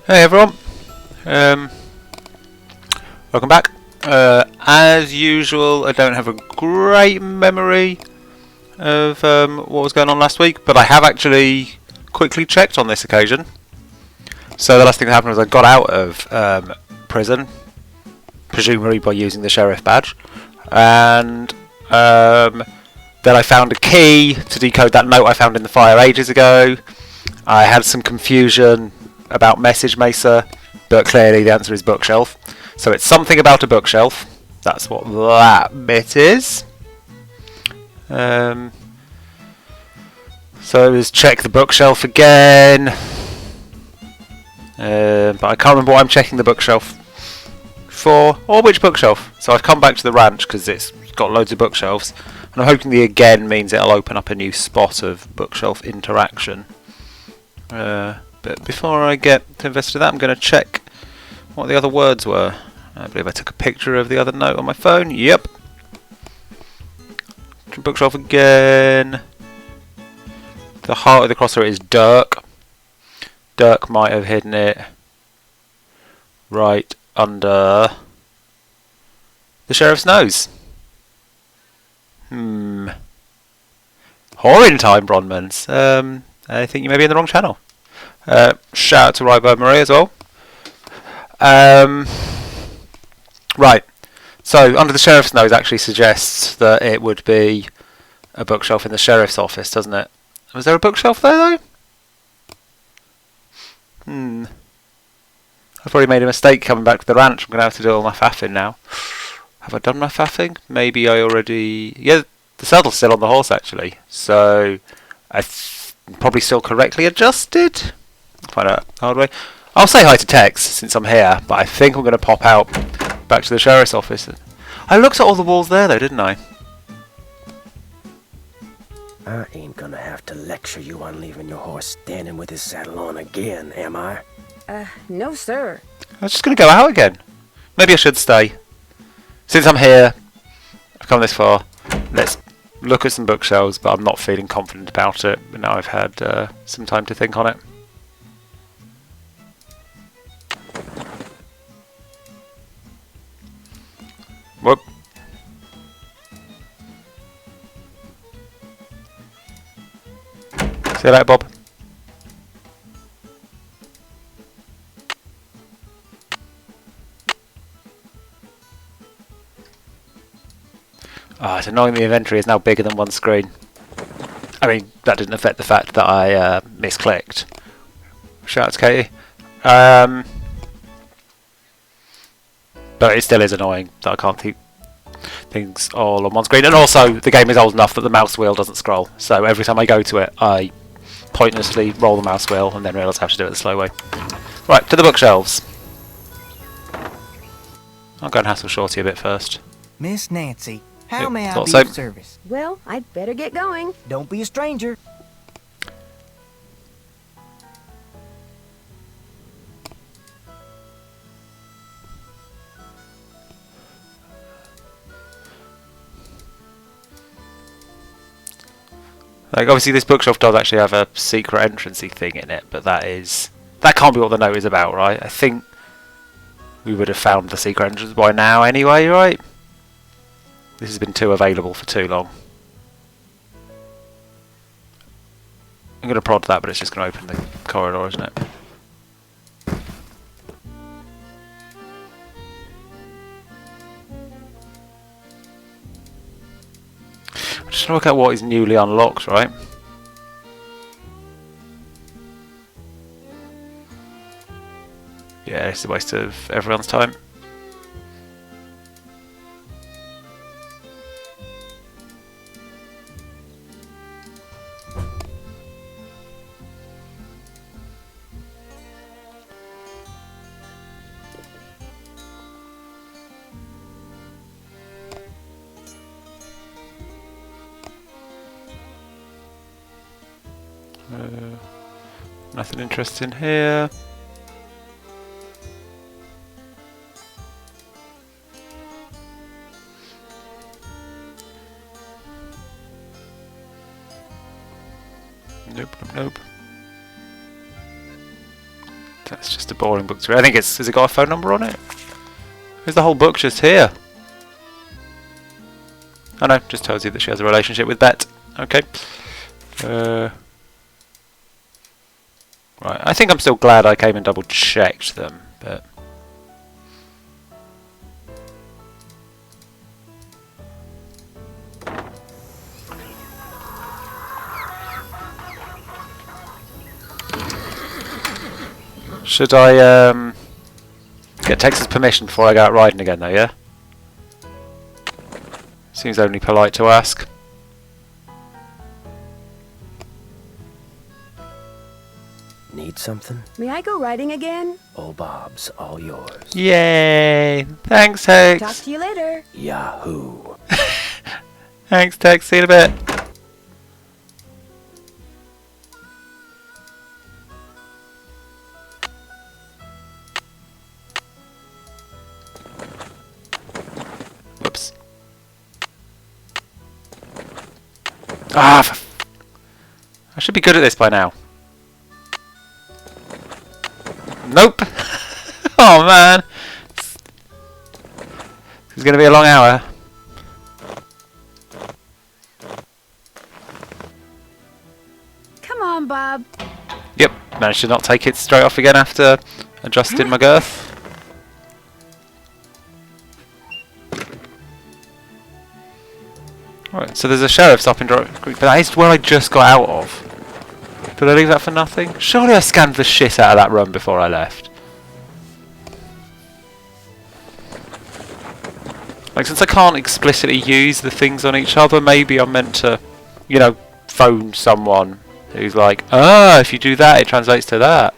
Hey everyone, um, welcome back. As usual, I don't have a great memory of what was going on last week, but I have actually quickly checked on this occasion. So the last thing that happened was I got out of prison, presumably by using the sheriff badge, and then I found a key to decode that note I found in the fire ages ago. I had some confusion about Message Mesa, but clearly the answer is bookshelf. So it's something about a bookshelf. That's what that bit is. So it was check the bookshelf again. But I can't remember what I'm checking the bookshelf for, or which bookshelf. So I've come back to the ranch because it's got loads of bookshelves, and I'm hoping the again means it'll open up a new spot of bookshelf interaction. But before I get to investigate that, I'm going to check what the other words were. I believe I took a picture of the other note on my phone. Yep. Bookshelf again. The heart of the crosshair is Dirk. Dirk might have hidden it right under the sheriff's nose. Whoring time, Bronmans. I think you may be in the wrong channel. Shout out to Ryberg Marie as well. Right. So, under the sheriff's nose actually suggests that it would be a bookshelf in the sheriff's office, doesn't it? Was there a bookshelf there, though? I've already made a mistake coming back to the ranch. I'm going to have to do all my faffing now. Have I done my faffing? Maybe I already... Yeah, the saddle's still on the horse, actually. So, I'm probably still correctly adjusted. Find out the hard way. I'll say hi to Tex since I'm here, but I think I'm going to pop out back to the sheriff's office. I looked at all the walls there, though, didn't I? I ain't gonna have to lecture you on leaving your horse standing with his saddle on again, am I? No, sir. I was just going to go out again. Maybe I should stay. Since I'm here, I've come this far. Let's look at some bookshelves, but I'm not feeling confident about it. But now I've had some time to think on it. Whoop. See you later, Bob. It's annoying the inventory is now bigger than one screen. I mean, that didn't affect the fact that I misclicked. Shout out to Katie. But it still is annoying that I can't keep things all on one screen. And also, the game is old enough that the mouse wheel doesn't scroll. So every time I go to it, I pointlessly roll the mouse wheel and then realise I have to do it the slow way. Right, to the bookshelves. I'll go and hassle Shorty a bit first. Miss Nancy, how Yep, may I thought be so. of service? Well, I'd better get going. Don't be a stranger. Like, obviously this bookshelf does actually have a secret entrancey thing in it, but that can't be what the note is about, right? I think we would have found the secret entrance by now anyway, right? This has been too available for too long. I'm going to prod that, but it's just going to open the corridor, isn't it? I'm just trying to work out what is newly unlocked, right? Yeah, it's a waste of everyone's time. Nothing interesting here. Nope, nope, nope. That's just a boring book to read. I think it's... Has it got a phone number on it? Is the whole book just here? Oh no, just tells you that she has a relationship with Bet. Okay. Right, I think I'm still glad I came and double checked them, but... Should I get Tex's permission before I go out riding again though, yeah? Seems only polite to ask. Need something? May I go riding again? Old Bob's all yours. Yay! Thanks, Talk Tex! to you later. Yahoo! Thanks, Tex. See you in a bit. Whoops. Ah! I should be good at this by now. Nope! Oh man! This is going to be a long hour. Come on, Bob. Yep, managed to not take it straight off again after adjusting my girth. Right, so there's a sheriff stopping Creek, but that is where I just got out of. Did I leave that for nothing? Surely I scanned the shit out of that run before I left. Like, since I can't explicitly use the things on each other, maybe I'm meant to, you know, phone someone who's like, ah, if you do that, it translates to that.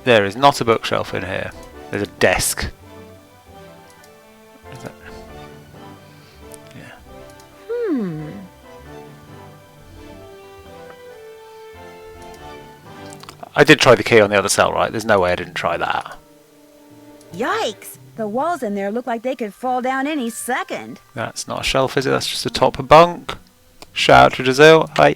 There is not a bookshelf in here. There's a desk. Is that? Yeah. I did try the key on the other cell, right? There's no way I didn't try that. Yikes! The walls in there look like they could fall down any second. That's not a shelf, is it? That's just a top bunk. Shout out to Giselle. Hi.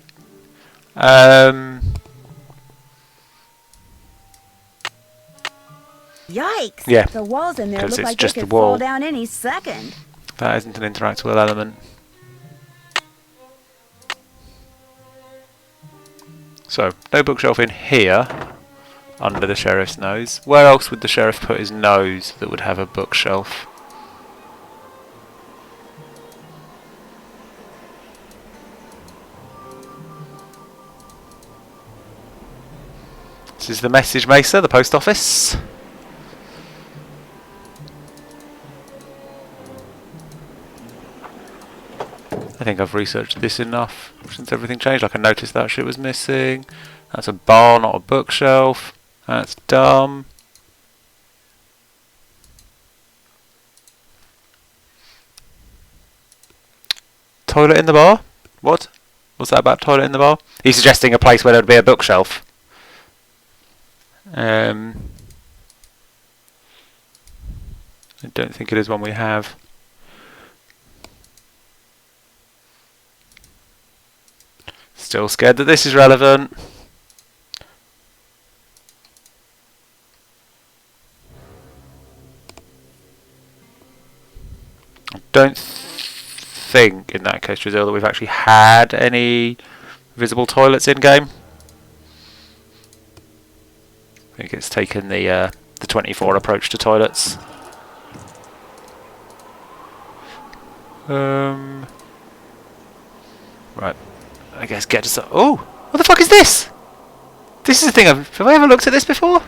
Yikes! Yeah, The walls in there 'cause look it's like just they the could fall wall. down any second. That isn't an interactable element. So, no bookshelf in here, under the sheriff's nose. Where else would the sheriff put his nose that would have a bookshelf? This is the Message Mesa, the post office. I think I've researched this enough since everything changed. Like, I noticed that shit was missing. That's a bar, not a bookshelf. That's dumb. Toilet in the bar? What? What's that about toilet in the bar? He's suggesting a place where there'd be a bookshelf. I don't think it is one we have. Still scared that this is relevant. I don't think, in that case, Giselle, that we've actually had any visible toilets in game. I think it's taken the 24 approach to toilets. Right. I guess get to some... Oh! What the fuck is this? This is the thing have I ever looked at this before?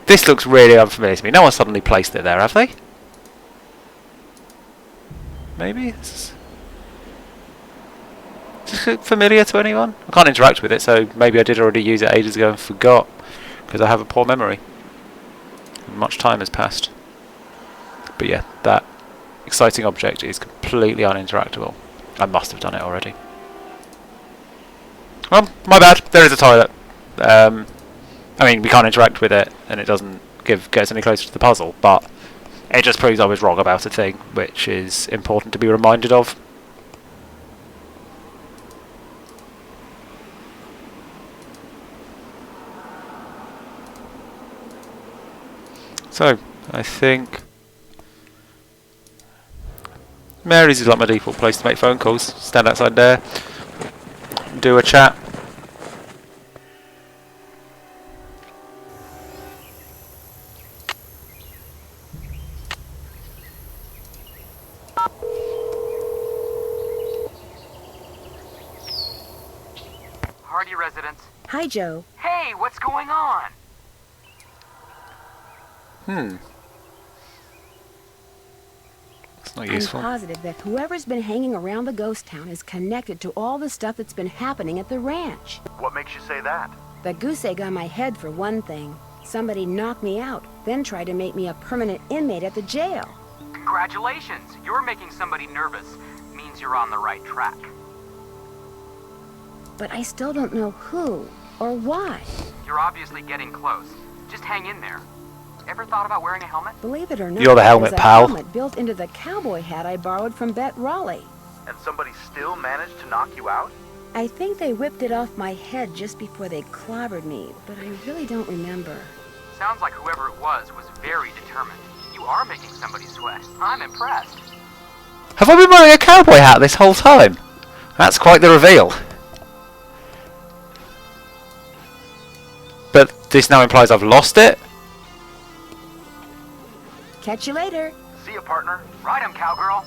This looks really unfamiliar to me. No one suddenly placed it there, have they? Maybe? Is this familiar to anyone? I can't interact with it, so maybe I did already use it ages ago and forgot. Because I have a poor memory. Much time has passed. But yeah, that exciting object is completely uninteractable. I must have done it already. Well, my bad. There is a toilet. I mean, we can't interact with it, and it doesn't get us any closer to the puzzle, but it just proves I was wrong about a thing, which is important to be reminded of. So, I think Mary's is like my default place to make phone calls. Stand outside there, do a chat. Hardy residents. Hi, Joe. Hey, what's going on? It's not I'm useful. positive that whoever's been hanging around the ghost town is connected to all the stuff that's been happening at the ranch. What makes you say that? The goose egg on my head, for one thing. Somebody knocked me out, then tried to make me a permanent inmate at the jail. Congratulations! You're making somebody nervous. Means you're on the right track. But I still don't know who or why. You're obviously getting close. Just hang in there. Ever thought about wearing a helmet? Believe it or not, You're the helmet, there's a pal. helmet built into the cowboy hat I borrowed from Bet Raleigh. And somebody still managed to knock you out? I think they whipped it off my head just before they clobbered me, but I really don't remember. Sounds like whoever it was very determined. You are making somebody sweat. I'm impressed. Have I been wearing a cowboy hat this whole time? That's quite the reveal. But this now implies I've lost it? Catch you later. See ya, partner. Ride him, cowgirl.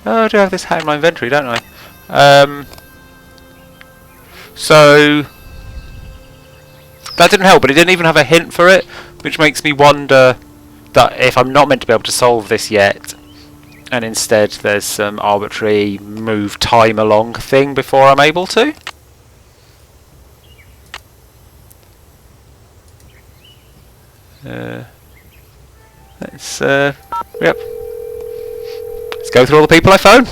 Oh, I do have this hat in my inventory, don't I? So that didn't help, but it didn't even have a hint for it, which makes me wonder that if I'm not meant to be able to solve this yet, and instead there's some arbitrary move time along thing before I'm able to. Yep. Let's go through all the people I phone. Do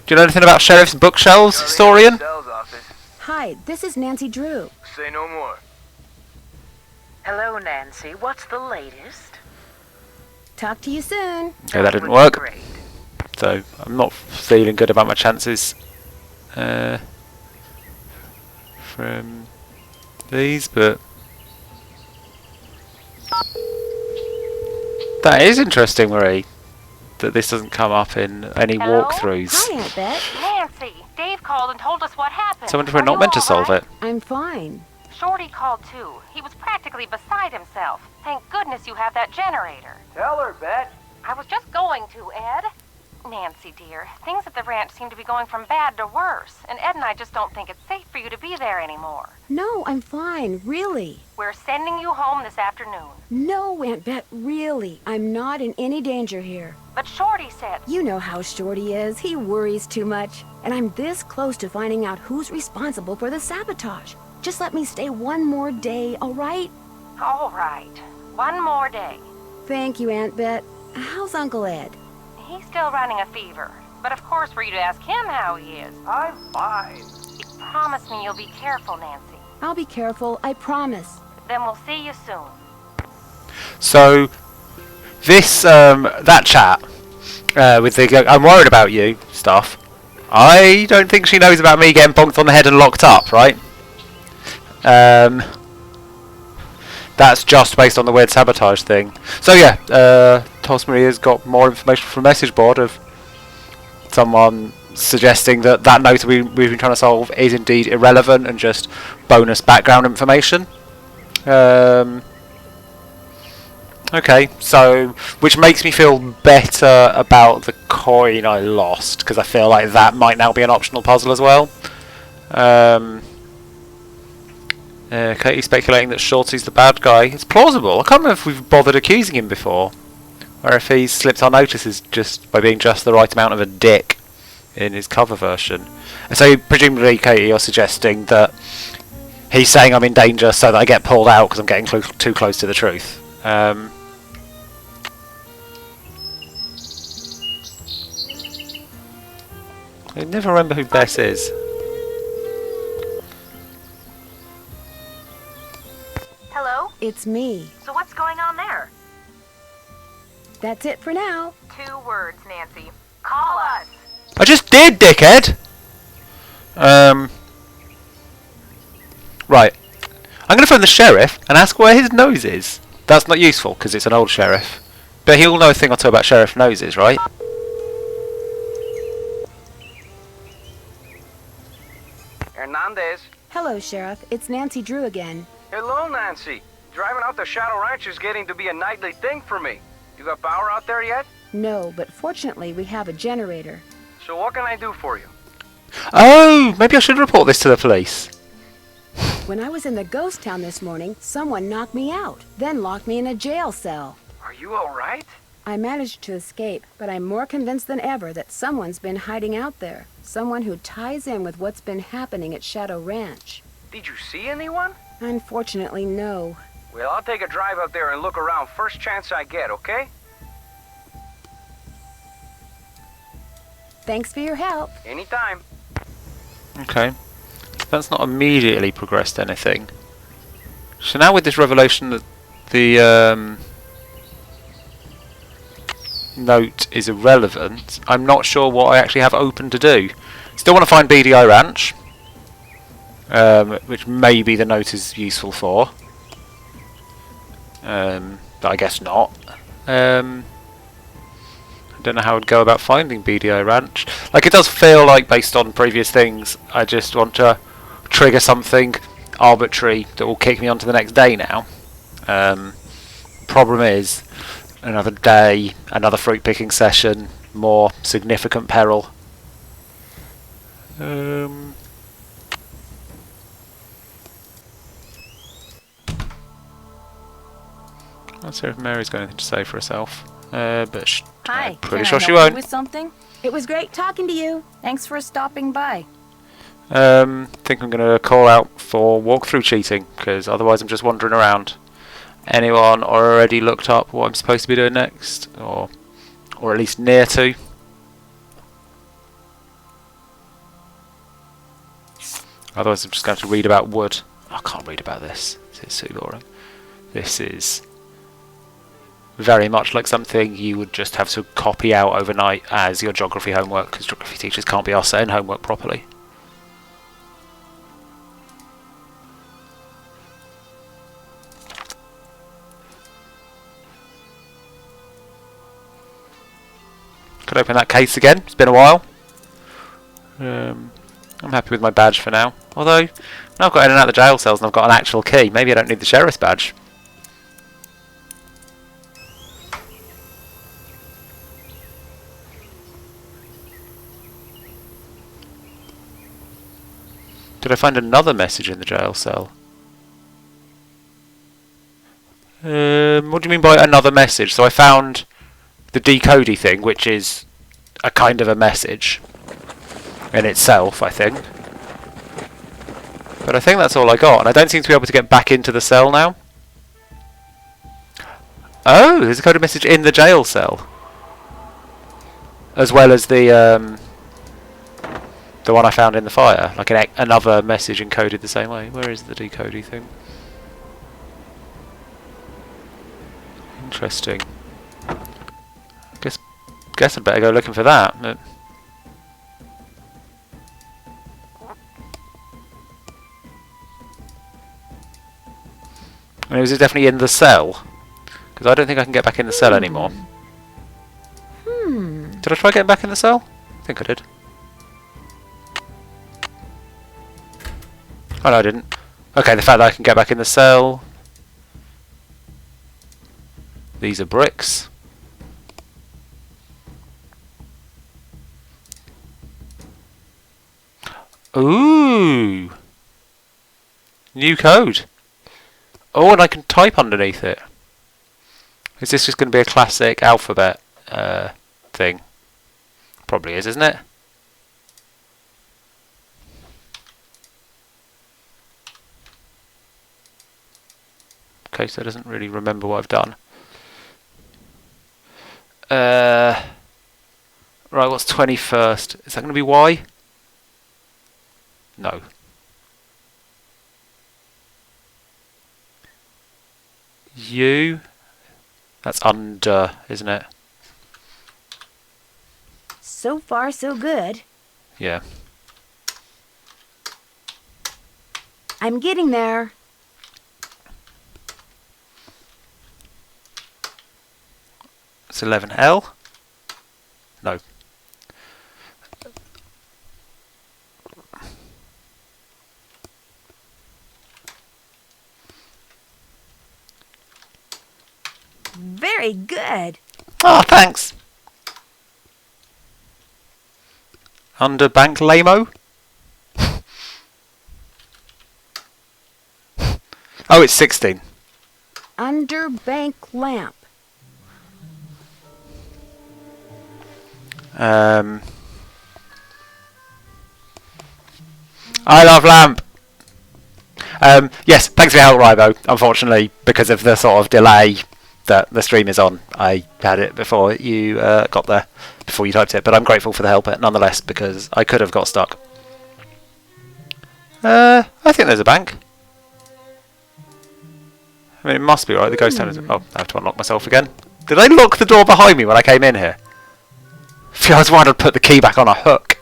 you know anything about Sheriff's Bookshelves, historian? Sales office. Hi, this is Nancy Drew. Say no more. Hello, Nancy. What's the latest? Talk to you soon. Okay, that didn't would be work. Great. So I'm not feeling good about my chances from these, but that is interesting, Marie, that this doesn't come up in any Hello? walkthroughs. Hi, Aunt Bet. Nancy, Dave called and told us what happened. So I wonder if we're Are not you meant to all solve right? it. I'm fine. Shorty called too. He was practically beside himself. Thank goodness you have that generator. Tell her, Bet. I was just going to, Ed. Nancy, dear, things at the ranch seem to be going from bad to worse, and Ed and I just don't think it's safe for you to be there anymore. No, I'm fine, really. We're sending you home this afternoon. No, Aunt Bet, really. I'm not in any danger here. But Shorty said... You know how Shorty is. He worries too much. And I'm this close to finding out who's responsible for the sabotage. Just let me stay one more day, all right? All right. One more day. Thank you, Aunt Bet. How's Uncle Ed? He's still running a fever. But of course, for you to ask him how he is. I'm fine. Promise me you'll be careful, Nancy. I'll be careful, I promise. Then we'll see you soon. So this that chat with the I'm worried about you stuff, I don't think she knows about me getting bonked on the head and locked up, right? That's just based on the weird sabotage thing. So yeah, Toss Maria's got more information from a message board of someone suggesting that that note we've been trying to solve is indeed irrelevant and just bonus background information. Okay, so which makes me feel better about the coin I lost, because I feel like that might now be an optional puzzle as well. Katie's speculating that Shorty's the bad guy. It's plausible. I can't remember if we've bothered accusing him before, or if he's slipped our notices just by being just the right amount of a dick in his cover version. And so presumably, Katie, you're suggesting that he's saying I'm in danger so that I get pulled out because I'm getting too close to the truth. I never remember who Bess is. Hello? It's me. So what's going on there? That's it for now. 2 words, Nancy. Call us. I just did, dickhead! Right. I'm going to phone the sheriff and ask where his nose is. That's not useful, because it's an old sheriff. But he'll know a thing or two about sheriff noses, right? Hernandez. Hello, Sheriff. It's Nancy Drew again. Hello, Nancy. Driving out to Shadow Ranch is getting to be a nightly thing for me. You got power out there yet? No, but fortunately we have a generator. So what can I do for you? Oh, maybe I should report this to the police. When I was in the ghost town this morning, someone knocked me out, then locked me in a jail cell. Are you alright? I managed to escape, but I'm more convinced than ever that someone's been hiding out there. Someone who ties in with what's been happening at Shadow Ranch. Did you see anyone? Unfortunately, no. Well, I'll take a drive out there and look around first chance I get, okay? Thanks for your help. Anytime. Okay. That's not immediately progressed anything. So now with this revelation that the note is irrelevant, I'm not sure what I actually have open to do. Still want to find BDI Ranch, which maybe the note is useful for. But I guess not. I don't know how I'd go about finding BDI Ranch. Like, it does feel like, based on previous things, I just want to trigger something arbitrary that will kick me on to the next day now. Problem is, another day, another fruit picking session, more significant peril. Let's see if Mary's got anything to say for herself. But Hi, I'm pretty can sure I she help won't. you with something? It was great talking to you. Thanks for stopping by. Think I'm going to call out for walkthrough cheating, because otherwise I'm just wandering around. Anyone already looked up what I'm supposed to be doing next? Or at least near to? Otherwise I'm just going to have to read about wood. I can't read about this. This is too boring. This is very much like something you would just have to copy out overnight as your geography homework, because geography teachers can't be asked saying homework properly. Could open that case again. It's been a while. I'm happy with my badge for now. Although, now I've got in and out of the jail cells and I've got an actual key. Maybe I don't need the sheriff's badge. Did I find another message in the jail cell? What do you mean by another message? So I found the decodey thing, which is a kind of a message in itself, I think. But I think that's all I got, and I don't seem to be able to get back into the cell now. Oh, there's a coded message in the jail cell, as well as the one I found in the fire, like another message encoded the same way. Where is the decodey thing? Interesting. Guess I'd better go looking for that. But and was it definitely in the cell? Because I don't think I can get back in the cell anymore. Did I try getting back in the cell? I think I did. Oh no, I didn't. Okay, the fact that I can get back in the cell. These are bricks. Ooh! New code. Oh, and I can type underneath it. Is this just going to be a classic alphabet thing? Probably is, isn't it? Okay, so it doesn't really remember what I've done. Right, what's 21st? Is that going to be Y? No. U. That's under, isn't it? So far, so good. Yeah. I'm getting there. It's 11L. No. Very good. Oh, thanks. Under Bank Lamo. Oh, it's 16. Underbank lamp. I love lamp. Yes, thanks for your help, Rybo. Unfortunately, because of the sort of delay that the stream is on, I had it before you got there, before you typed it. But I'm grateful for the help nonetheless, because I could have got stuck. I think there's a bank. I mean, it must be right. The ghost town is. Oh, I have to unlock myself again. Did I lock the door behind me when I came in here? I feel I was wanting to put the key back on a hook.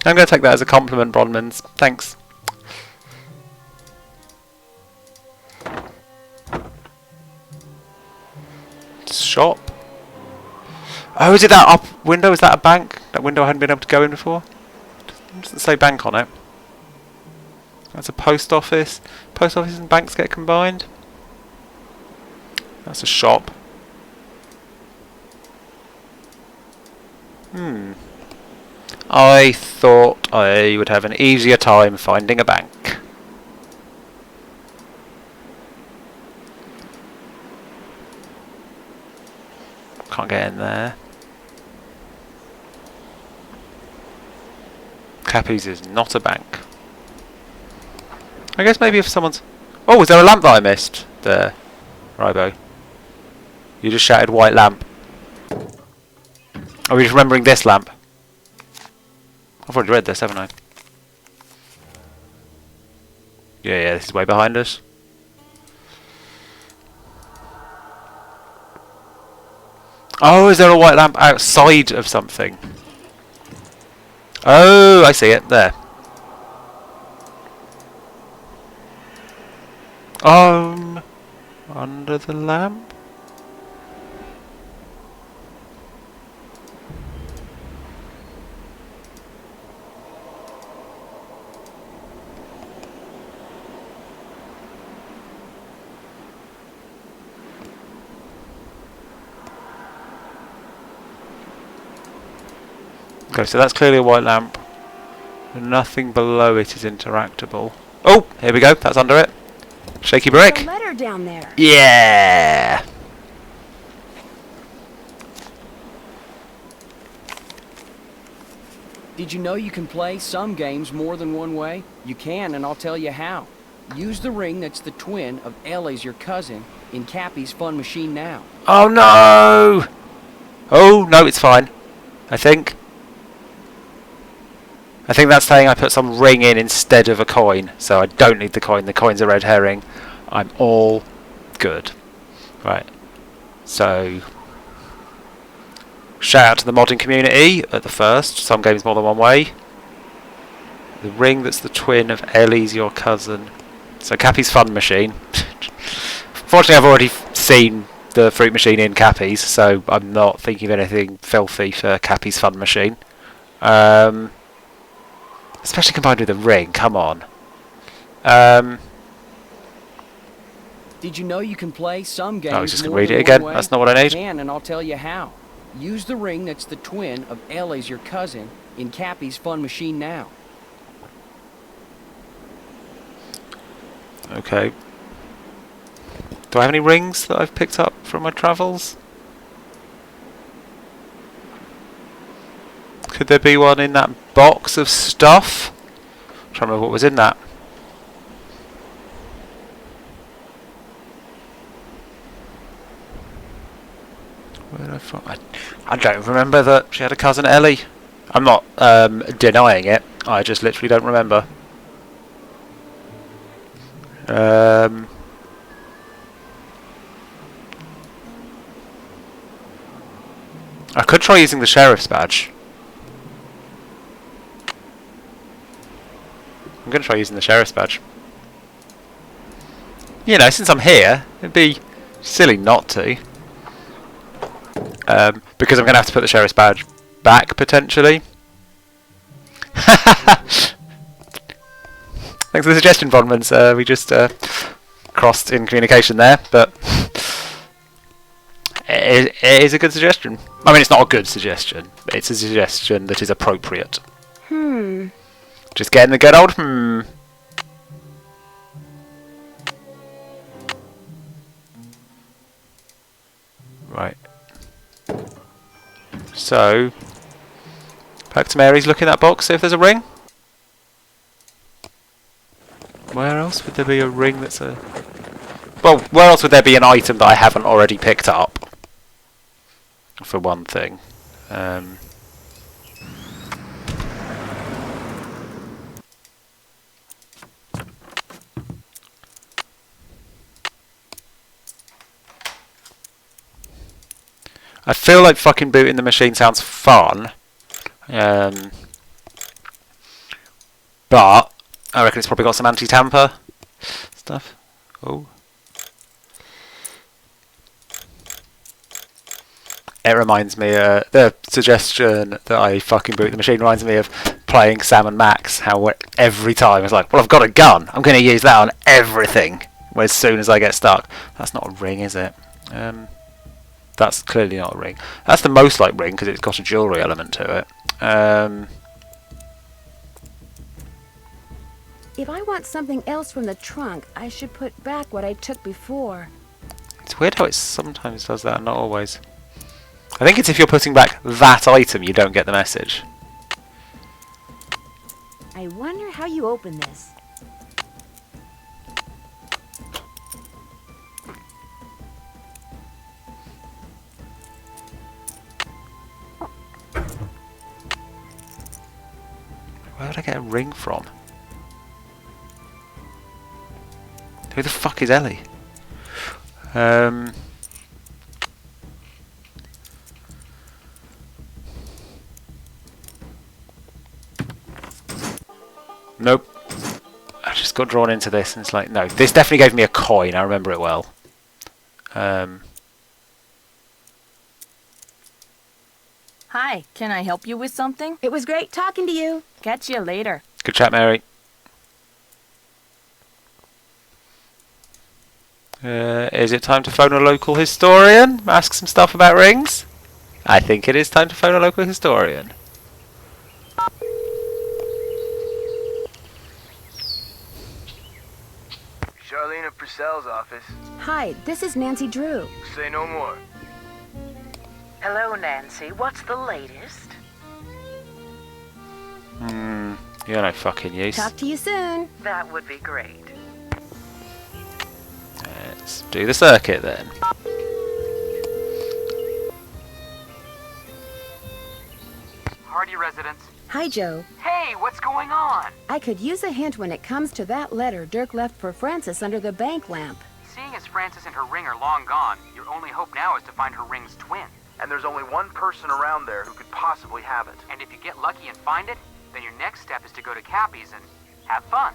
I'm going to take that as a compliment, Bronmans. Thanks. Shop. Oh, is it that up window? Is that a bank? That window I hadn't been able to go in before? It doesn't say bank on it. That's a post office. Post office and banks get combined. That's a shop. I thought I would have an easier time finding a bank. Can't get in there. Cappy's is not a bank. I guess maybe if someone's... Oh, is there a lamp that I missed there, Rybo? You just shouted white lamp. Are we just remembering this lamp? I've already read this, haven't I? Yeah, this is way behind us. Oh, is there a white lamp outside of something? Oh, I see it, there. Under the lamp? Okay, so that's clearly a white lamp. Nothing below it is interactable. Oh, here we go. That's under it. Shaky brick. A letter down there. Yeah. Did you know you can play some games more than one way? You can, and I'll tell you how. Use the ring that's the twin of Ellie's, your cousin, in Cappy's Fun Machine now. Oh no! Oh no, it's fine. I think that's saying I put some ring in instead of a coin, so I don't need the coin. The coin's a red herring. I'm all good. Right. So, shout out to the modding community at the first. Some games more than one way. The ring that's the twin of Ellie's, your cousin. So Cappy's Fun Machine. Fortunately, I've already seen the fruit machine in Cappy's, so I'm not thinking of anything filthy for Cappy's Fun Machine. Especially combined with a ring, come on. Did you know you can play some games I was just going to more read than it again. one way? That's not what I need. You can, and I'll tell you how. Use the ring that's the twin of Ellie's, your cousin, in Cappy's Fun Machine now. Okay. Do I have any rings that I've picked up from my travels? Could there be one in that box of stuff? I'm trying to remember what was in that. Where did I find? I don't remember that she had a cousin Ellie. I'm not denying it. I just literally don't remember. I could try using the sheriff's badge. I'm going to try using the sheriff's badge. You know, since I'm here, it'd be silly not to. Because I'm going to have to put the sheriff's badge back, potentially. Thanks for the suggestion, Vonmans. We just crossed in communication there, but it is a good suggestion. I mean, it's not a good suggestion. It's a suggestion that is appropriate. Just getting the good old Right. So, back to Mary's, look in that box, see if there's a ring. Where else would there be a ring that's a... Well, where else would there be an item that I haven't already picked up? For one thing. I feel like fucking booting the machine sounds fun. But I reckon it's probably got some anti-tamper stuff. Oh. It reminds me, the suggestion that I fucking boot the machine reminds me of playing Sam and Max, how every time it's like, well, I've got a gun, I'm going to use that on everything, as soon as I get stuck. That's not a ring, is it? That's clearly not a ring. That's the most like ring, because it's got a jewellery element to it. If I want something else from the trunk, I should put back what I took before. It's weird how it sometimes does that, and not always. I think it's if you're putting back that item, you don't get the message. I wonder how you open this. Where would I get a ring from? Who the fuck is Ellie? Nope. I just got drawn into this and it's like, no, this definitely gave me a coin, I remember it well. Hi, can I help you with something? It was great talking to you. Catch you later. Good chat, Mary. Is it time to phone a local historian? Ask some stuff about rings? I think it is time to phone a local historian. Charlene Purcell's office. Hi, this is Nancy Drew. Say no more. Hello, Nancy. What's the latest? You're no fucking use. Talk to you soon. That would be great. Let's do the circuit then. Hardy residence. Hi, Joe. Hey, what's going on? I could use a hint when it comes to that letter Dirk left for Frances under the bank lamp. Seeing as Frances and her ring are long gone, your only hope now is to find her ring's twin. And there's only one person around there who could possibly have it. And if you get lucky and find it, then your next step is to go to Cappy's and have fun.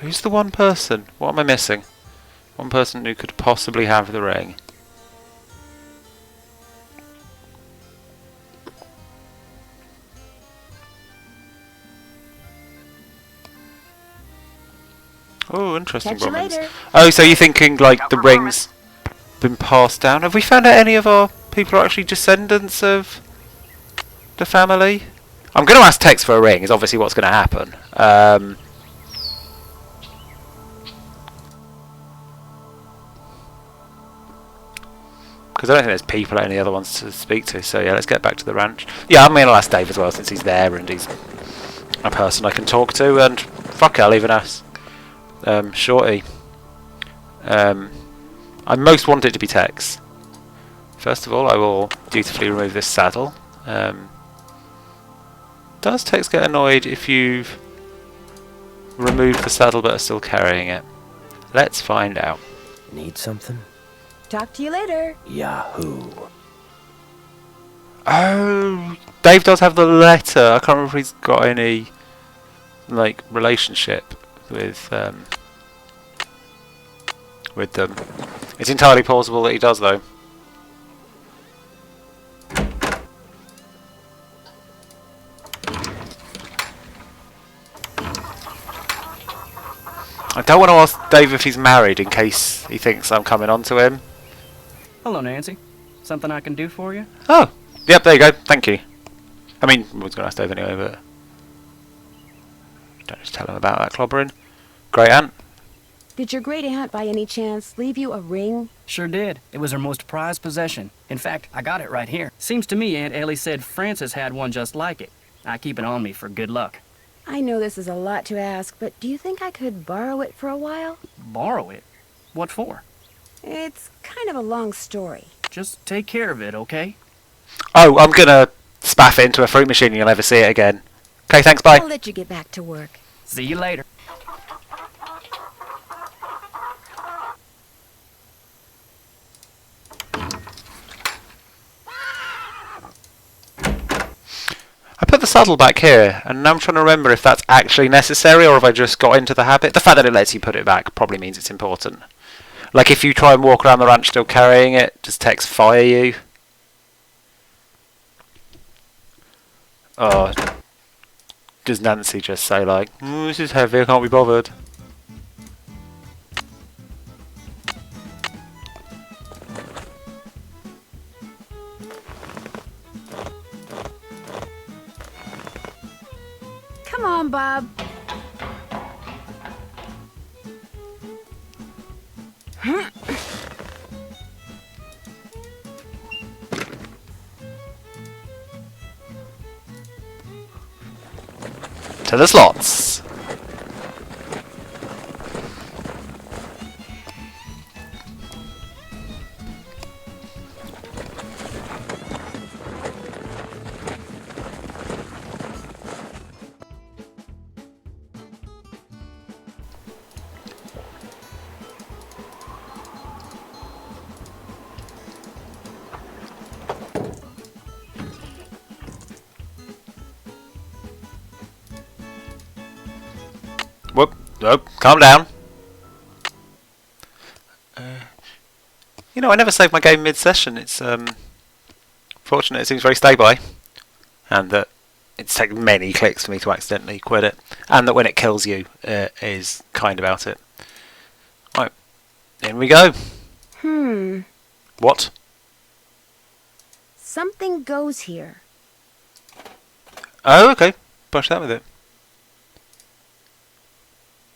Who's the one person? What am I missing? One person who could possibly have the ring. Oh, interesting. Catch you later. Oh, so you're thinking like the ring's been passed down? Have we found out any of our people are actually descendants of the family? I'm going to ask Tex for a ring, is obviously what's going to happen. Because I don't think there's people any other ones to speak to, so yeah, let's get back to the ranch. Yeah, I'm going to ask Dave as well, since he's there and he's a person I can talk to, and fuck it, I'll even ask Shorty. I most want it to be Tex. First of all, I will dutifully remove this saddle. Does Tex get annoyed if you've removed the saddle but are still carrying it? Let's find out. Need something? Talk to you later. Yahoo. Oh, Dave does have the letter. I can't remember if he's got any like relationship with them. It's entirely possible that he does, though. I don't want to ask Dave if he's married in case he thinks I'm coming on to him. Hello, Nancy. Something I can do for you? Oh, yep, there you go. Thank you. I mean, I was going to ask Dave anyway, but don't just tell him about that clobbering. Great aunt. Did your great aunt by any chance leave you a ring? Sure did. It was her most prized possession. In fact, I got it right here. Seems to me Aunt Ellie said Francis had one just like it. I keep it on me for good luck. I know this is a lot to ask, but do you think I could borrow it for a while? Borrow it? What for? It's kind of a long story. Just take care of it, okay? Oh, I'm going to spaff it into a fruit machine and you'll never see it again. Okay, thanks, bye. I'll let you get back to work. See you later. I put the saddle back here, and now I'm trying to remember if that's actually necessary or if I just got into the habit. The fact that it lets you put it back probably means it's important. Like if you try and walk around the ranch still carrying it, does Tex fire you? Or does Nancy just say like, this is heavy, I can't be bothered? Come on, Bob. To the slots. Whoop, nope, calm down. You know, I never save my game mid-session. It's fortunate it seems very stay-by. And that it's taken many clicks for me to accidentally quit it. And that when it kills you, is kind about it. Right, in we go. What? Something goes here. Oh, okay. Brush that with it.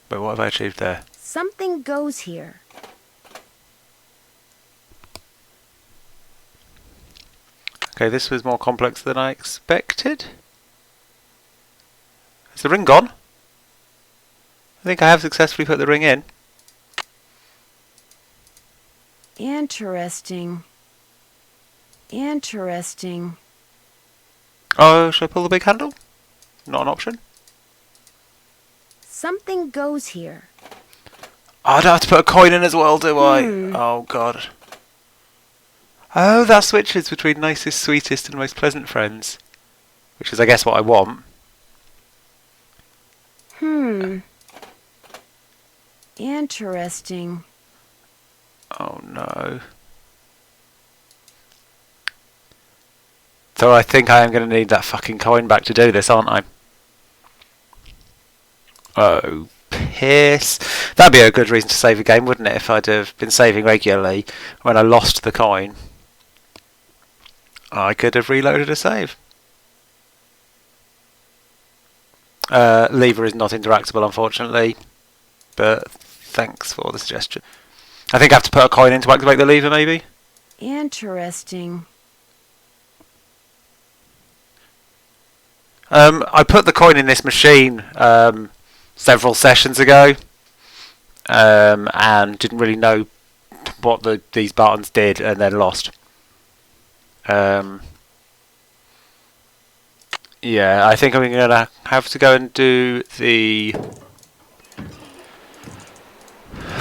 But what have I achieved there? Something goes here. Okay, this was more complex than I expected. Is the ring gone? I think I have successfully put the ring in. Interesting. Interesting. Oh, should I pull the big handle? Not an option. Something goes here. Oh, I don't have to put a coin in as well, do I? Oh, God. Oh, that switches between nicest, sweetest and most pleasant friends. Which is, I guess, what I want. Interesting. Oh, no. So I think I am going to need that fucking coin back to do this, aren't I? Oh, piss. That'd be a good reason to save a game, wouldn't it? If I'd have been saving regularly when I lost the coin. I could have reloaded a save. Lever is not interactable, unfortunately. But thanks for the suggestion. I think I have to put a coin in to activate the lever, maybe? Interesting. I put the coin in this machine several sessions ago, and didn't really know what these buttons did, and then lost. Yeah, I think I'm going to have to go and do the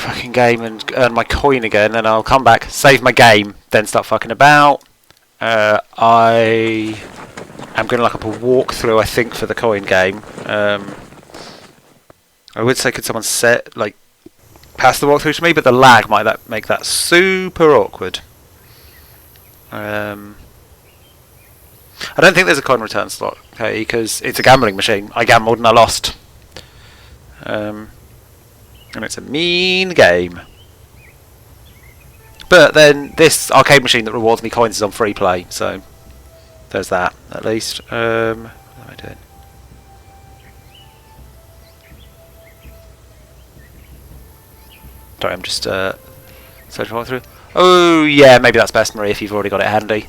fucking game and earn my coin again, and I'll come back, save my game, then start fucking about. I am going to look up a walkthrough, I think, for the coin game. I would say, could someone pass the walkthrough to me, but the lag might make that super awkward. I don't think there's a coin return slot, okay, because it's a gambling machine. I gambled and I lost. And it's a mean game. But then this arcade machine that rewards me coins is on free play, so there's that at least. What am I doing? Sorry, I'm just searching through. Oh yeah, maybe that's best, Marie, if you've already got it handy.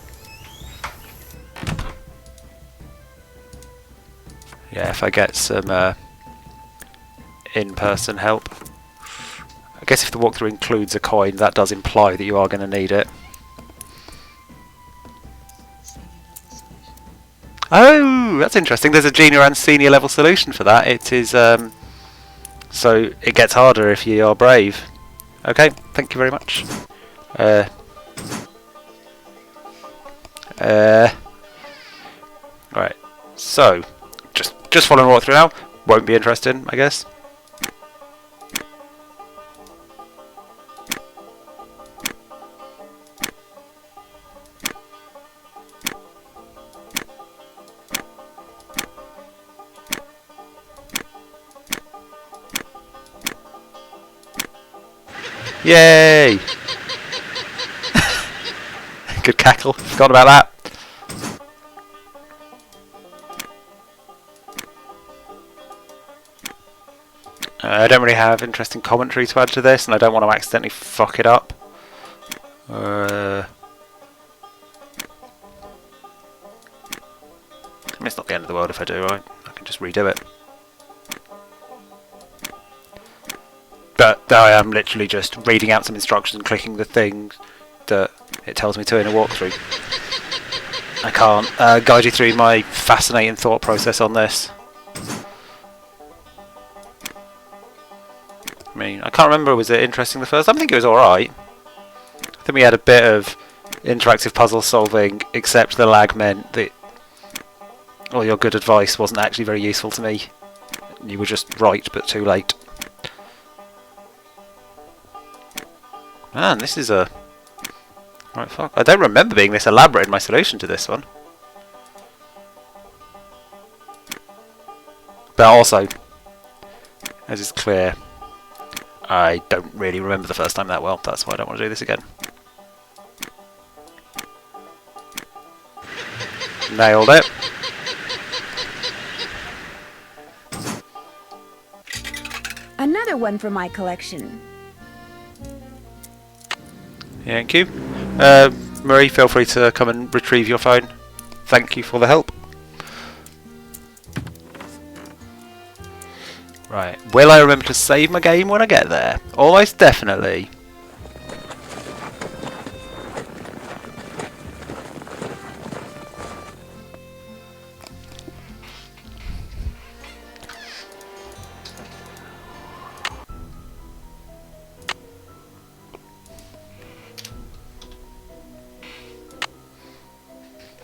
Yeah, if I get some in-person help. I guess if the walkthrough includes a coin, that does imply that you are going to need it. Oh, that's interesting. There's a junior and senior level solution for that. It is so it gets harder if you are brave. Okay, thank you very much. Right, so just following walkthrough now. Won't be interesting, I guess. Yay! Good cackle. Forgot about that. I don't really have interesting commentary to add to this, and I don't want to accidentally fuck it up. I mean, it's not the end of the world if I do, right? I can just redo it. But I am literally just reading out some instructions and clicking the things that it tells me to in a walkthrough. I can't guide you through my fascinating thought process on this. I mean, I can't remember, was it interesting the first time? I think it was alright. I think we had a bit of interactive puzzle solving, except the lag meant that all your good advice wasn't actually very useful to me. You were just right, but too late. Man, this is a... Right, fuck. I don't remember being this elaborate in my solution to this one. But also, as is clear, I don't really remember the first time that well. That's why I don't want to do this again. Nailed it. Another one from my collection. Thank you. Marie, feel free to come and retrieve your phone. Thank you for the help. Right, will I remember to save my game when I get there? Almost definitely.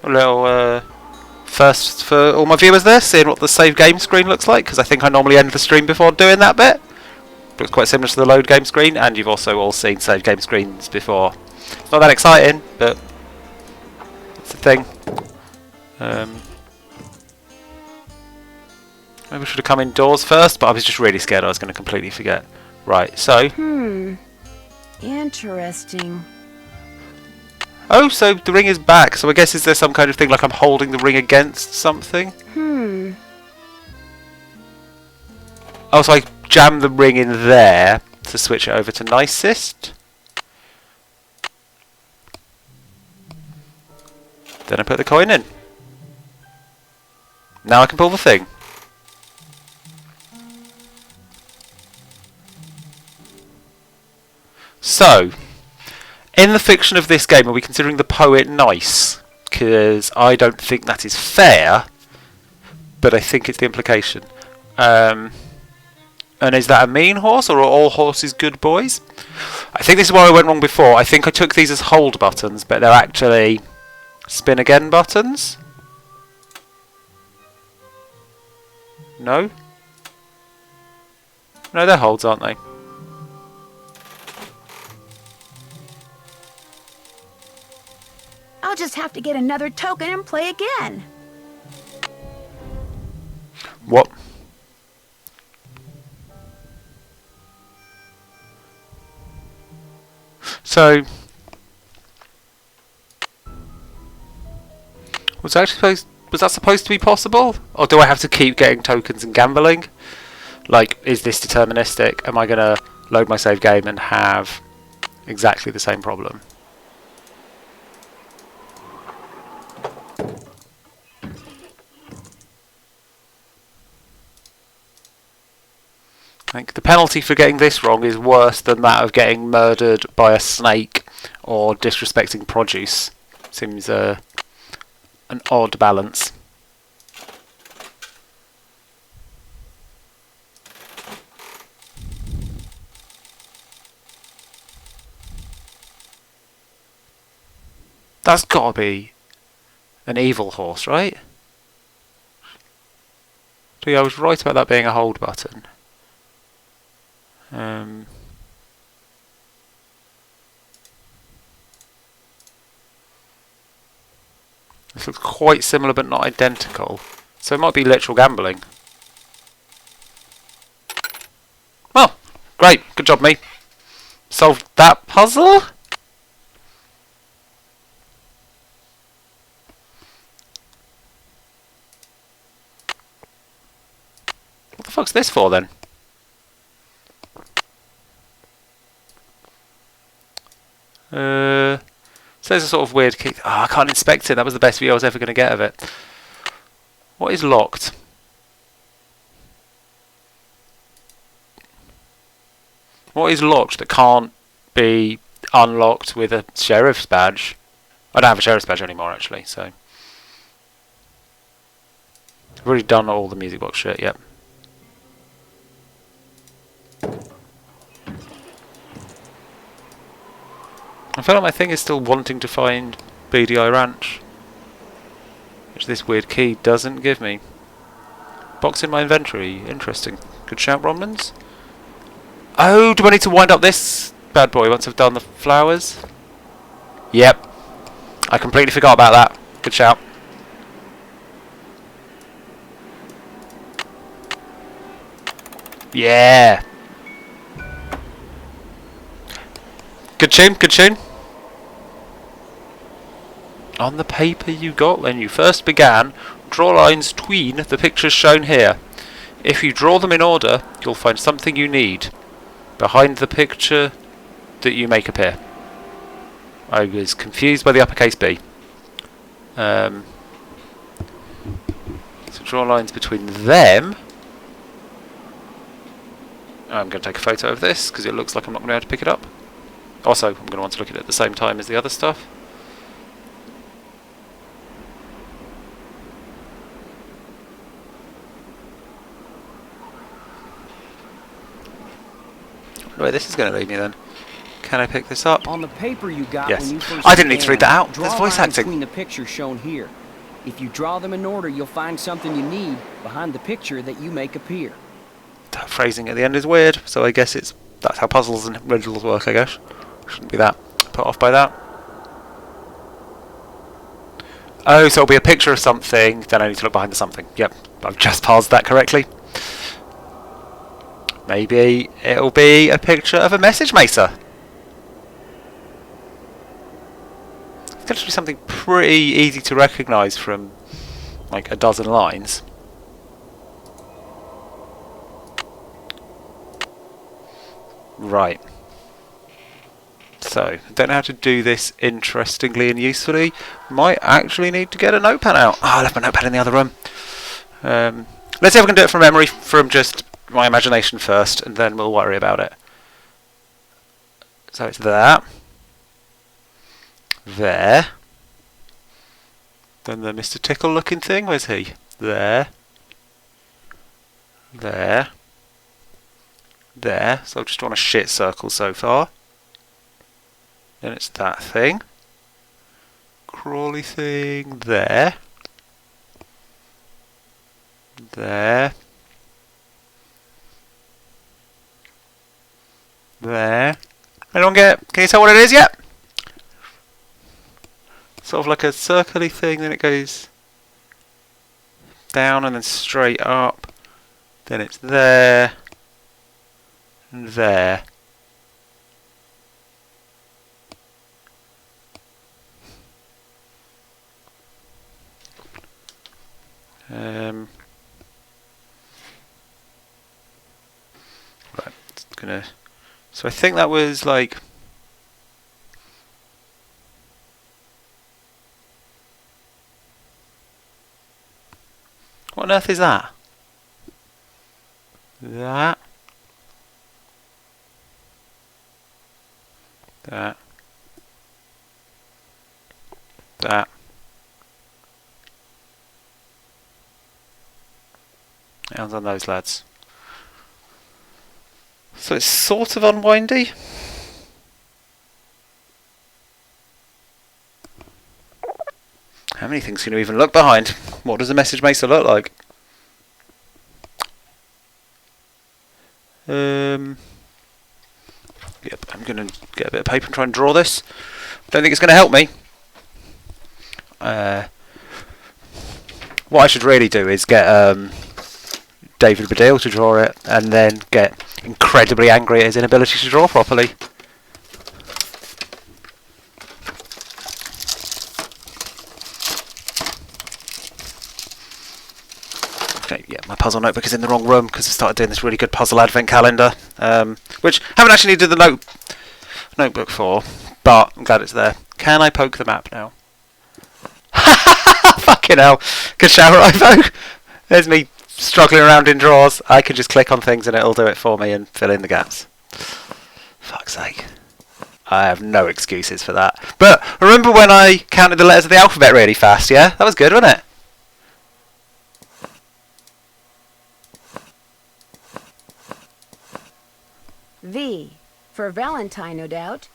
A little first for all my viewers there, seeing what the save game screen looks like, because I think I normally end the stream before doing that bit. Looks quite similar to the load game screen, and you've also all seen save game screens before. It's not that exciting, but it's a thing. Maybe I should have come indoors first, but I was just really scared I was going to completely forget. Right, so... Interesting. Oh, so the ring is back, so I guess is there some kind of thing like I'm holding the ring against something? Oh, so I jam the ring in there to switch it over to nicest. Then I put the coin in. Now I can pull the thing. So, in the fiction of this game, are we considering the poet nice? Because I don't think that is fair, but I think it's the implication. And is that a mean horse, or are all horses good boys? I think this is where I went wrong before. I think I took these as hold buttons, but they're actually spin again buttons. No? No, they're holds, aren't they? I'll just have to get another token and play again. What? So, was that supposed to be possible? Or do I have to keep getting tokens and gambling? Like, is this deterministic? Am I going to load my save game and have exactly the same problem? I think the penalty for getting this wrong is worse than that of getting murdered by a snake or disrespecting produce. Seems an odd balance. That's gotta be an evil horse, right? So yeah, I was right about that being a hold button. This looks quite similar but not identical. So it might be literal gambling. Well, great. Good job, me. Solved that puzzle? What the fuck's this for then? So there's a sort of weird key. Oh, I can't inspect it. That was the best view I was ever going to get of it. What is locked? What is locked that can't be unlocked with a sheriff's badge? I don't have a sheriff's badge anymore, actually, so. I've already done all the music box shit, yep. I feel like my thing is still wanting to find BDI Ranch, which this weird key doesn't give me. Box in my inventory. Interesting. Good shout, Romans. Oh, do I need to wind up this bad boy once I've done the flowers? Yep. I completely forgot about that. Good shout. Yeah. Good tune, good tune. On the paper you got when you first began, draw lines tween the pictures shown here. If you draw them in order, you'll find something you need behind the picture that you make appear. I was confused by the uppercase B. So draw lines between them. I'm going to take a photo of this because it looks like I'm not going to be able to pick it up. Also, I'm going to want to look at it at the same time as the other stuff. I wonder where this is going to lead me then. Can I pick this up? On the paper you got Yes. when you first I didn't need to read that began, out. draw There's voice lines acting. between the pictures shown here. If you draw them in order, you'll find something you need behind the picture that you make appear. That phrasing at the end is weird, so I guess that's how puzzles and riddles work, I guess. Shouldn't be that put off by that. Oh, so it'll be a picture of something, then I need to look behind the something. Yep, I've just parsed that correctly. Maybe it'll be a picture of a message mesa. It's going to be something pretty easy to recognise from like a dozen lines. Right. So, I don't know how to do this interestingly and usefully. Might actually need to get a notepad out. Oh, I left my notepad in the other room. Let's see if I can do it from memory, from just my imagination first, and then we'll worry about it. So it's there. There. Then the Mr. Tickle looking thing, where's he? There. There. there. So I've just drawn a shit circle so far. Then it's that thing. Crawly thing there. There. There. Anyone get? Can you tell what it is yet? Sort of like a circly thing, then it goes down and then straight up. Then it's there. And there. Right, it's gonna. So I think that was like. What on earth is that? That. That. That. Hands on those lads. So it's sort of unwindy. How many things can you even look behind? What does the message Mesa look like? Yep, I'm going to get a bit of paper and try and draw this. Don't think it's going to help me. What I should really do is get David Baddiel to draw it, and then get incredibly angry at his inability to draw properly. Okay, yeah, my puzzle notebook is in the wrong room because I started doing this really good puzzle advent calendar, which I haven't actually needed the notebook for, but I'm glad it's there. Can I poke the map now? Fucking hell. Good shower, Ivo. There's me struggling around in drawers. I can just click on things and it'll do it for me and fill in the gaps. Fuck's sake. I have no excuses for that. But remember when I counted the letters of the alphabet really fast, yeah? That was good, wasn't it? V. For Valentine, no doubt.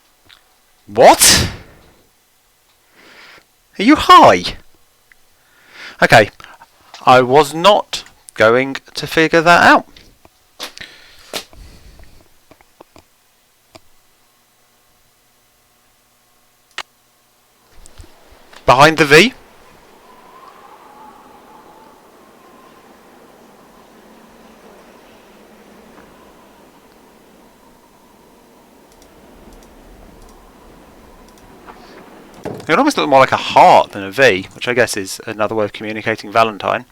What? Are you high? Okay, I was not going to figure that out. Behind the V? It would almost look more like a heart than a V, which I guess is another way of communicating Valentine.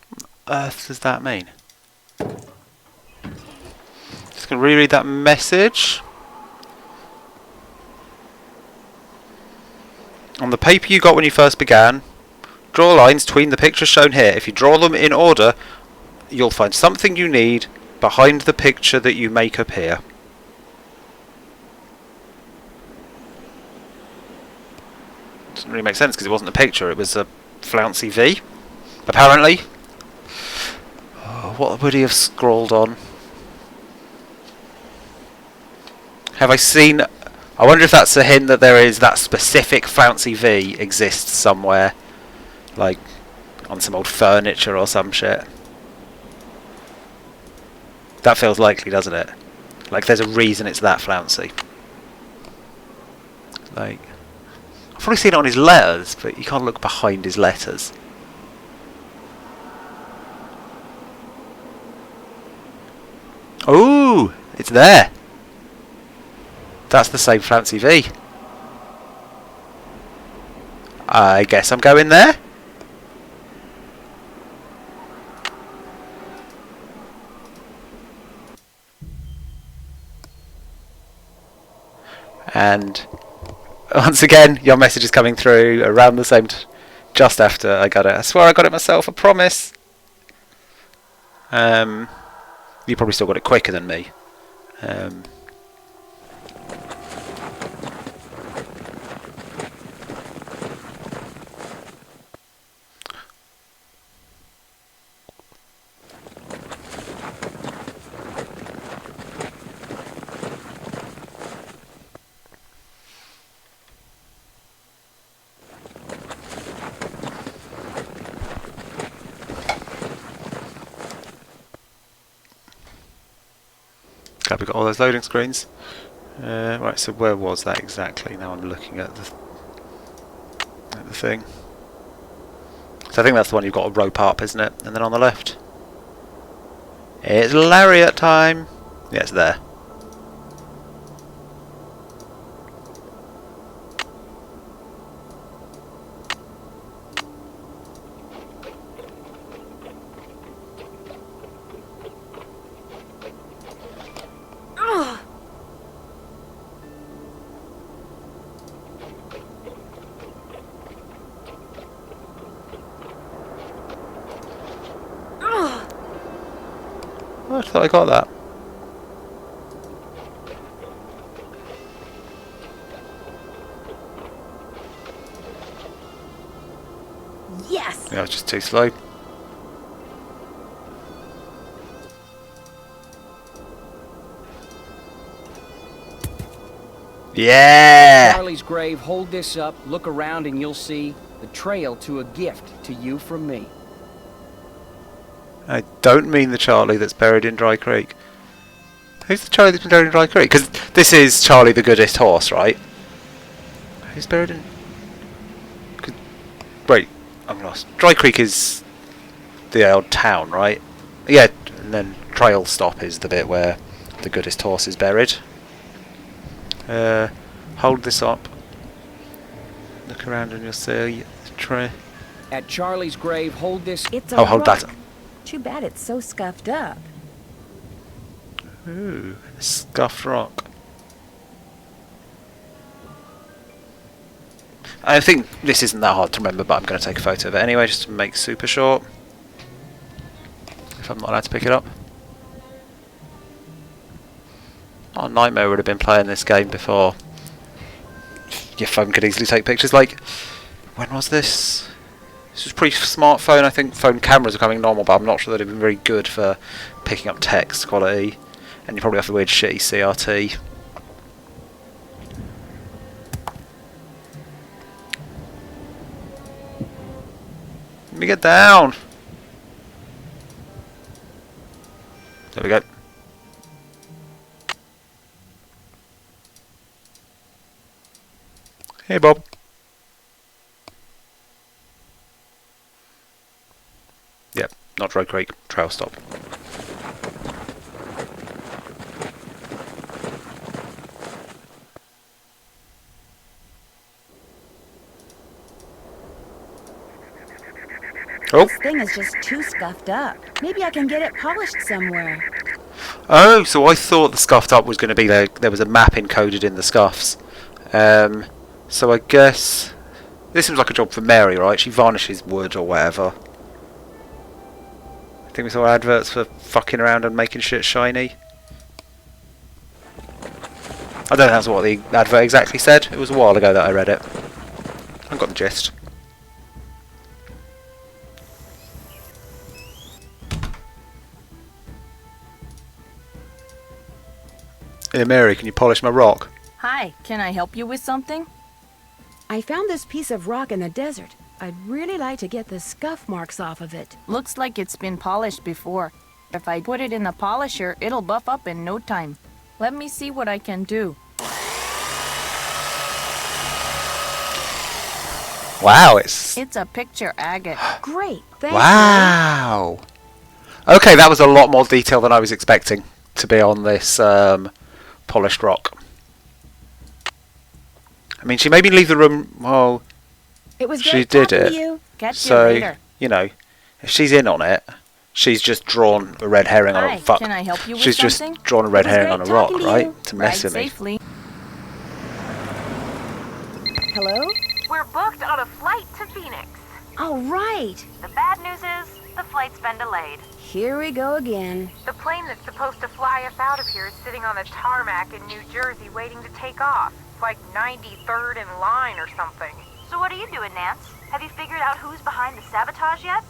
What on earth does that mean? Just going to reread that message. On the paper you got when you first began, draw lines between the pictures shown here. If you draw them in order, you'll find something you need behind the picture that you make appear. Doesn't really make sense because it wasn't a picture, it was a flouncy V, apparently. Oh, what would he have scrawled on? Have I seen... I wonder if that's a hint that there is that specific flouncy V exists somewhere. Like on some old furniture or some shit. That feels likely, doesn't it? Like there's a reason it's that flouncy. Like, I've probably seen it on his letters, but you can't look behind his letters. Ooh, it's there. That's the same flouncy V. I guess I'm going there. And once again, your message is coming through around the same just after I got it. I swear I got it myself, I promise. You probably still got it quicker than me. Glad we got all those loading screens. Right, so where was that exactly? Now I'm looking at the thing. So I think that's the one you've got to rope up, isn't it? And then on the left, it's lariat time. Yeah, it's there. I thought I got that. Yes! Yeah, I was just too slow. Yeah! Charlie's grave, hold this up, look around, and you'll see the trail to a gift to you from me. I don't mean the Charlie that's buried in Dry Creek. Who's the Charlie that's been buried in Dry Creek? Because this is Charlie the Goodest Horse, right? Who's buried in... Wait, I'm lost. Dry Creek is the old town, right? Yeah, and then Trail Stop is the bit where the Goodest Horse is buried. Hold this up. Look around and you'll see At Charlie's grave, hold this... It's a Oh, hold that rock. up. Too bad it's so scuffed up. Ooh, scuffed rock. I think this isn't that hard to remember, but I'm going to take a photo of it anyway, just to make super short. If I'm not allowed to pick it up. Oh, Nightmare would have been playing this game before your phone could easily take pictures. Like, when was this? This was pre-smartphone. I think phone cameras are coming normal, but I'm not sure they'd have been very good for picking up text quality. And you probably have the weird shitty CRT. Let me get down. There we go. Hey, Bob. Yep, not Dry Creek. Trail Stop. Oh. This thing is just too scuffed up. Maybe I can get it polished somewhere. Oh, so I thought the scuffed up was going to be there was a map encoded in the scuffs. So I guess this seems like a job for Mary, right? She varnishes wood or whatever. I think we saw adverts for fucking around and making shit shiny. I don't know if that's what the advert exactly said. It was a while ago that I read it. I've got the gist. Hey Mary, can you polish my rock? Hi, can I help you with something? I found this piece of rock in the desert. I'd really like to get the scuff marks off of it. Looks like it's been polished before. If I put it in the polisher, it'll buff up in no time. Let me see what I can do. Wow, it's a picture agate. Great, thanks. wow. Okay, that was a lot more detail than I was expecting to be on this polished rock. I mean, she made me leave the room. Well, It was she great did talking it. to you. Catch So you later. you know, if she's in on it, she's just drawn a red herring on Hi, a fuck. can I help you with She's something? just drawn a red It was herring great on a rock, talking to right? you. To mess Ride with me. safely. Hello? We're booked on a flight to Phoenix. All right. The bad news is, the flight's been delayed. Here we go again. The plane that's supposed to fly us out of here is sitting on the tarmac in New Jersey waiting to take off. It's like 93rd in line or something. So what are you doing, Nance? Have you figured out who's behind the sabotage yet?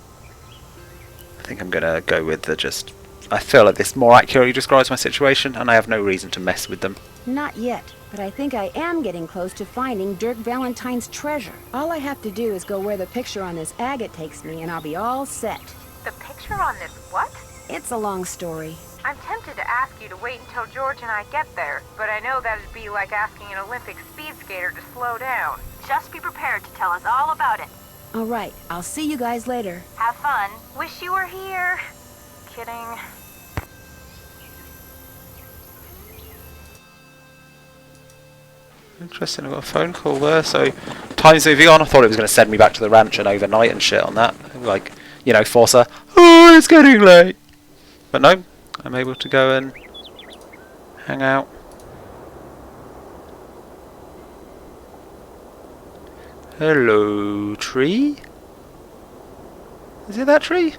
I think I'm gonna go with the just. I feel like this more accurately describes my situation, and I have no reason to mess with them. Not yet, but I think I am getting close to finding Dirk Valentine's treasure. All I have to do is go where the picture on this agate takes me, and I'll be all set. The picture on this what? It's a long story. I'm tempted to ask you to wait until George and I get there, but I know that'd be like asking an Olympic speed skater to slow down. Just be prepared to tell us all about it. All right, I'll see you guys later. Have fun. Wish you were here. Kidding. Interesting, I've got a phone call there, so time's moving on. I thought it was going to send me back to the ranch and overnight and shit on that. Like, you know, force her, oh, it's getting late. But no, I'm able to go and hang out. Hello, tree? Is it that tree?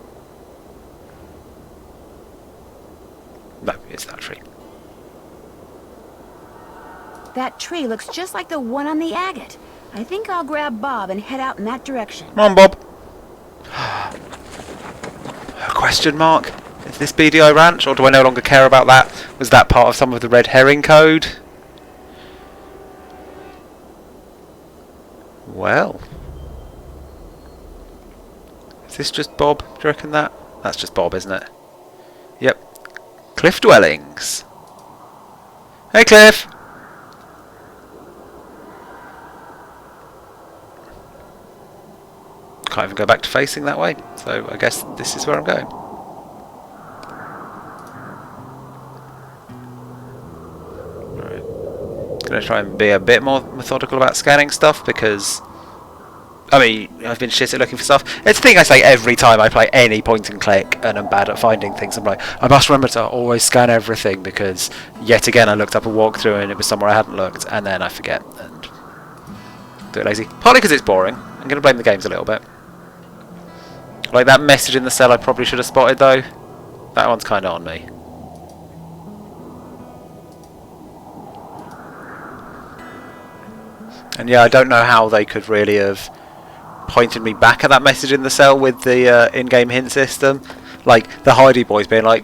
No, it's that tree. That tree looks just like the one on the agate. I think I'll grab Bob and head out in that direction. Come on, Bob. Question mark. Is this BDI Ranch, or do I no longer care about that? Was that part of some of the red herring code? Well. Is this just Bob? Do you reckon that? That's just Bob, isn't it? Yep. Cliff Dwellings. Hey, Cliff. Can't even go back to facing that way, so I guess this is where I'm going. Right. Gonna try and be a bit more methodical about scanning stuff because, I mean, I've been shit at looking for stuff. It's a thing I say every time I play any point and click and I'm bad at finding things. I'm like, I must remember to always scan everything because yet again I looked up a walkthrough and it was somewhere I hadn't looked and then I forget and do it lazy. Partly because it's boring. I'm going to blame the games a little bit. Like that message in the cell I probably should have spotted though. That one's kind of on me. And yeah, I don't know how they could really have pointed me back at that message in the cell with the in-game hint system. Like the Heidi boys being like,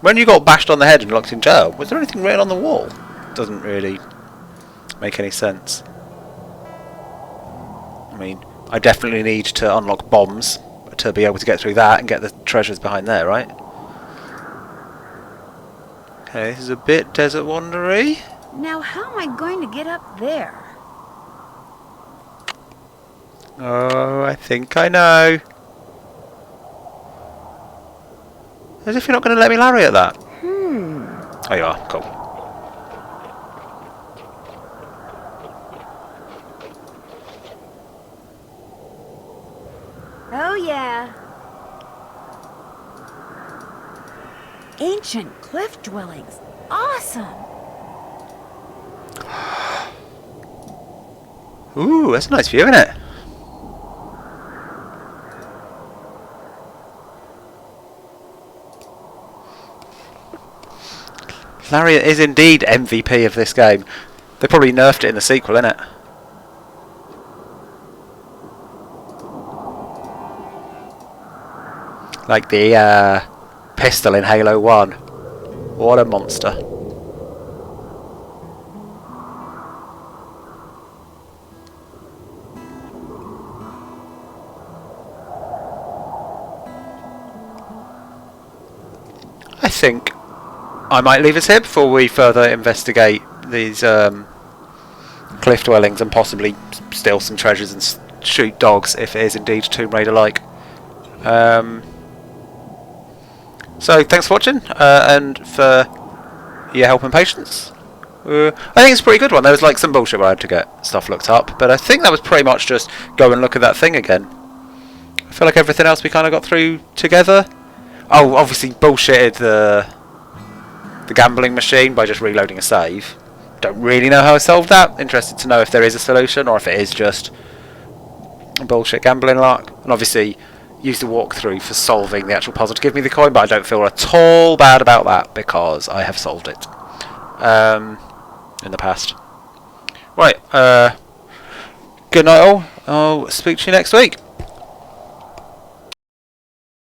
when you got bashed on the head and locked in jail, was there anything written on the wall? Doesn't really make any sense. I mean, I definitely need to unlock bombs to be able to get through that and get the treasures behind there, right? Okay, this is a bit desert wandery. Now, how am I going to get up there? Oh, I think I know. As if you're not going to let me lariat that. Oh, you are. Cool. Oh, yeah. Ancient cliff dwellings. Awesome. Ooh, that's a nice view, isn't it? Lariat is indeed MVP of this game. They probably nerfed it in the sequel, innit? Like the pistol in Halo 1. What a monster. I think I might leave us here before we further investigate these cliff dwellings and possibly steal some treasures and shoot dogs if it is indeed Tomb Raider-like. So thanks for watching and for your help and patience. I think it's a pretty good one. There was like some bullshit where I had to get stuff looked up, but I think that was pretty much just go and look at that thing again. I feel like everything else we kind of got through together. Oh, obviously bullshitted the gambling machine by just reloading a save. Don't really know how I solved that. Interested to know if there is a solution or if it is just bullshit gambling luck. And obviously use the walkthrough for solving the actual puzzle to give me the coin, but I don't feel at all bad about that because I have solved it in the past. Right, good night all. I'll speak to you next week.